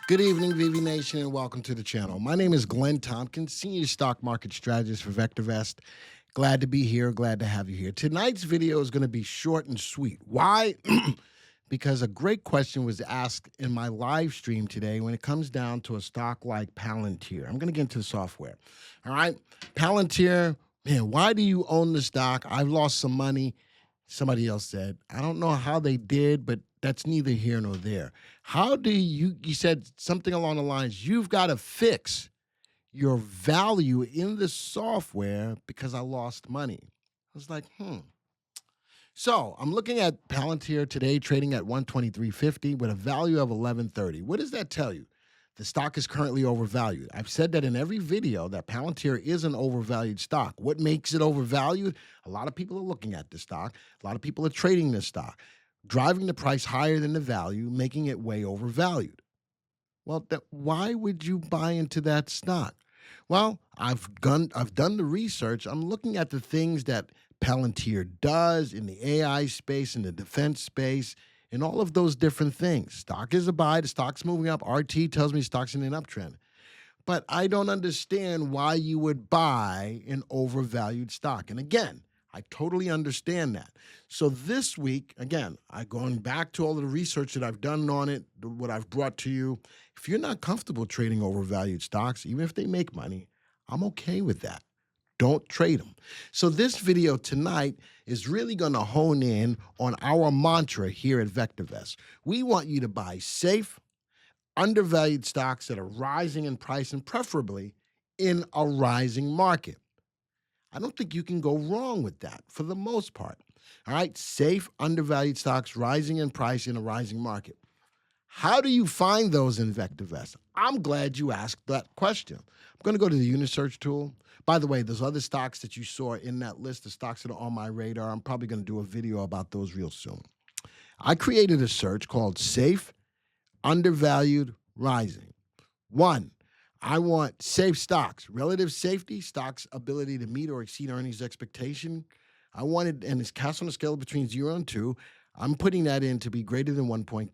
Good evening, VV Nation, and welcome to the channel. My name is Glenn Tompkins, Senior Stock Market Strategist for VectorVest. Glad to be here. Glad to have you here. Tonight's video is going to be short and sweet. Why? Because a great question was asked in my live stream today when it comes down to a stock like Palantir. I'm going to get into the software. All right. Palantir, man, why do you own the stock? I've lost some money. Somebody else said, I don't know how they did, but that's neither here nor there. How do you said something along the lines, you've got to fix your value in the software because I lost money. I was like, So I'm looking at Palantir today, trading at 123.50 with a value of 11.30. What does that tell you? The stock is currently overvalued. I've said that in every video that Palantir is an overvalued stock. What makes it overvalued? A lot of people are looking at this stock. A lot of people are trading this stock, driving the price higher than the value, making it way overvalued. Well, why would you buy into that stock? Well, I've done the research. I'm looking at the things that Palantir does in the AI space, in the defense space, and all of those different things. Stock is a buy. The stock's moving up. RT tells me stock's in an uptrend. But I don't understand why you would buy an overvalued stock. And again, I totally understand that. So this week, again, I'm going back to all of the research that I've done on it, what I've brought to you. If you're not comfortable trading overvalued stocks, even if they make money, I'm okay with that. Don't trade them. So this video tonight is really going to hone in on our mantra here at VectorVest. We want you to buy safe, undervalued stocks that are rising in price and preferably in a rising market. I don't think you can go wrong with that for the most part. All right, safe, undervalued stocks rising in price in a rising market. How do you find those in VectorVest? I'm glad you asked that question. I'm going to go to the Unisearch tool. By the way, those other stocks that you saw in that list, the stocks that are on my radar, I'm probably going to do a video about those real soon. I created a search called Safe, Undervalued, Rising. One, I want safe stocks, relative safety, stocks' ability to meet or exceed earnings expectation. I wanted, and it's cast on a scale between 0 and 2. I'm putting that in to be greater than 1.2.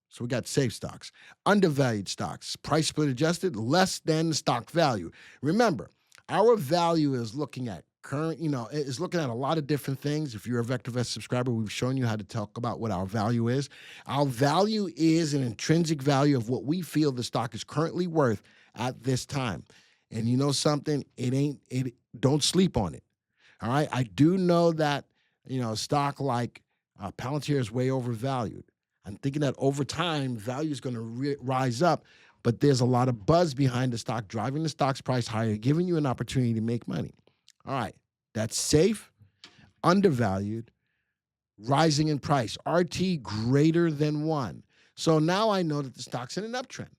So we got safe stocks. Undervalued stocks, price split adjusted, less than stock value. Remember, our value is looking at current, is looking at a lot of different things. If you're a VectorVest subscriber, we've shown you how to talk about what our value is. Our value is an intrinsic value of what we feel the stock is currently worth at this time. And you know something? Don't sleep on it. All right. I do know that, a stock like Palantir is way overvalued. I'm thinking that over time, value is going to rise up, but there's a lot of buzz behind the stock, driving the stock's price higher, giving you an opportunity to make money. All right. That's safe, undervalued, rising in price, RT greater than 1. So now I know that the stock's in an uptrend.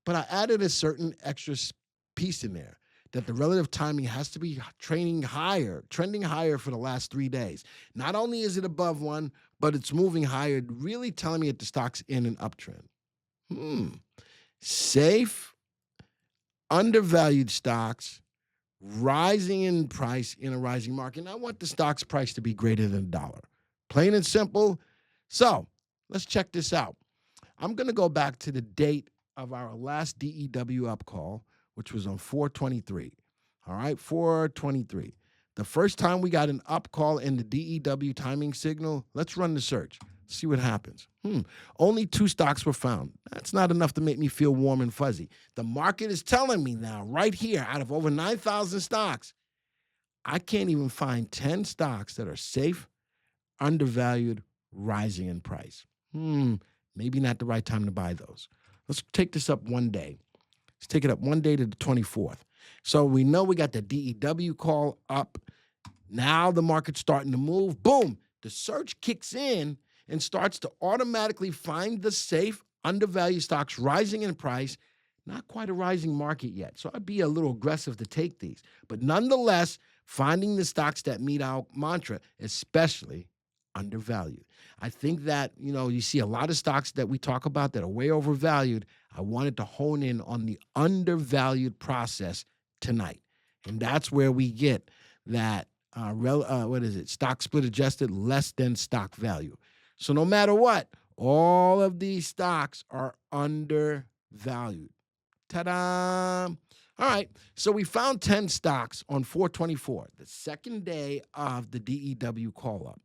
But I added a certain extra piece in there that the relative timing has to be trending higher for the last 3 days. Not only is it above 1, but it's moving higher, really telling me that the stock's in an uptrend. Safe, undervalued stocks, rising in price in a rising market. And I want the stock's price to be greater than $1. Plain and simple. So let's check this out. I'm going to go back to the date of our last DEW up call, which was on 4/23. All right, 4/23. The first time we got an up call in the DEW timing signal, let's run the search. See what happens. Only 2 stocks were found. That's not enough to make me feel warm and fuzzy. The market is telling me now, right here, out of over 9,000 stocks, I can't even find 10 stocks that are safe, undervalued, rising in price. Maybe not the right time to buy those. Let's take this up one day. Let's take it up one day to the 24th. So we know we got the DEW call up. Now the market's starting to move. Boom. The search kicks in and starts to automatically find the safe, undervalued stocks rising in price. Not quite a rising market yet. So I'd be a little aggressive to take these. But nonetheless, finding the stocks that meet our mantra, especially undervalued. I think that, you see a lot of stocks that we talk about that are way overvalued. I wanted to hone in on the undervalued process tonight. And that's where we get that, stock split adjusted less than stock value. So no matter what, all of these stocks are undervalued. Undervalued. Ta-da! All right, so we found 10 stocks on 4/24, the second day of the DEW call-up.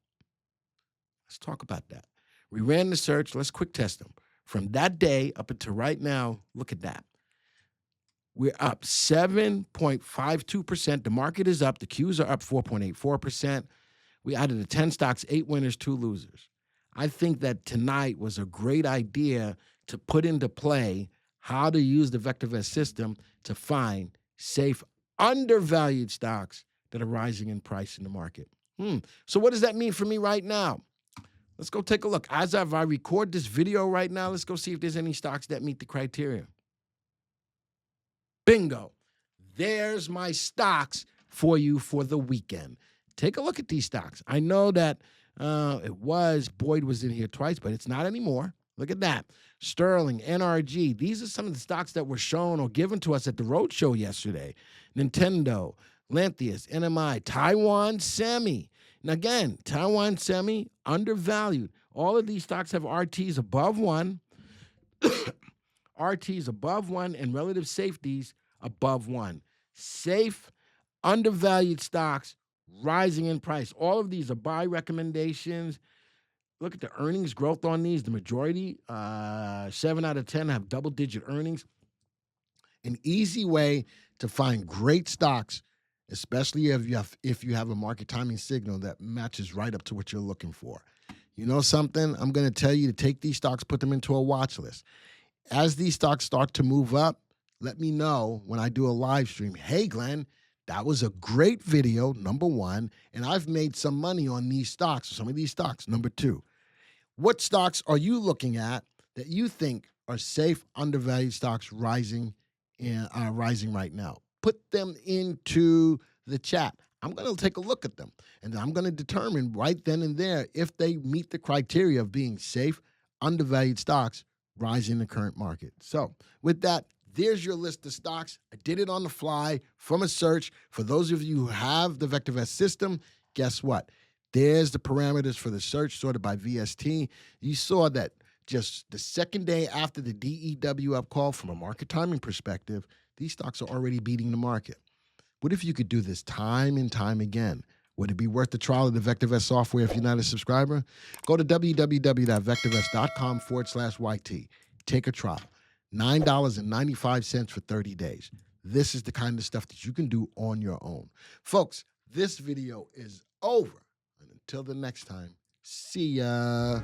Let's talk about that. We ran the search. Let's quick test them. From that day up until right now, look at that. We're up 7.52%. The market is up. The Qs are up 4.84%. We added the 10 stocks, 8 winners, 2 losers. I think that tonight was a great idea to put into play how to use the VectorVest system to find safe, undervalued stocks that are rising in price in the market. So what does that mean for me right now? Let's go take a look. As I record this video right now, let's go see if there's any stocks that meet the criteria. Bingo. There's my stocks for you for the weekend. Take a look at these stocks. I know that Boyd was in here twice, but it's not anymore. Look at that. Sterling, NRG. These are some of the stocks that were shown or given to us at the roadshow yesterday. Nintendo, Lantheus, NMI, Taiwan Semi. And again, Taiwan Semi, undervalued. All of these stocks have RTs above 1. RTs above 1 and relative safeties above 1. Safe, undervalued stocks rising in price. All of these are buy recommendations. Look at the earnings growth on these. The majority, 7 out of 10, have double-digit earnings. An easy way to find great stocks, especially if you have a market timing signal that matches right up to what you're looking for. You know something? I'm going to tell you to take these stocks, put them into a watch list. As these stocks start to move up, let me know when I do a live stream. Hey, Glenn, that was a great video, number 1, and I've made some money on these stocks, some of these stocks, number 2. What stocks are you looking at that you think are safe, undervalued stocks rising right now? Put them into the chat. I'm going to take a look at them, and I'm going to determine right then and there if they meet the criteria of being safe, undervalued stocks rising in the current market. So with that, there's your list of stocks. I did it on the fly from a search. For those of you who have the VectorVest system, guess what? There's the parameters for the search sorted by VST. You saw that just the second day after the DEW up call, from a market timing perspective, these stocks are already beating the market. What if you could do this time and time again? Would it be worth the trial of the VectorVest software if you're not a subscriber? Go to www.vectorvest.com/YT. Take a trial. $9.95 for 30 days. This is the kind of stuff that you can do on your own. Folks, this video is over. And until the next time, see ya.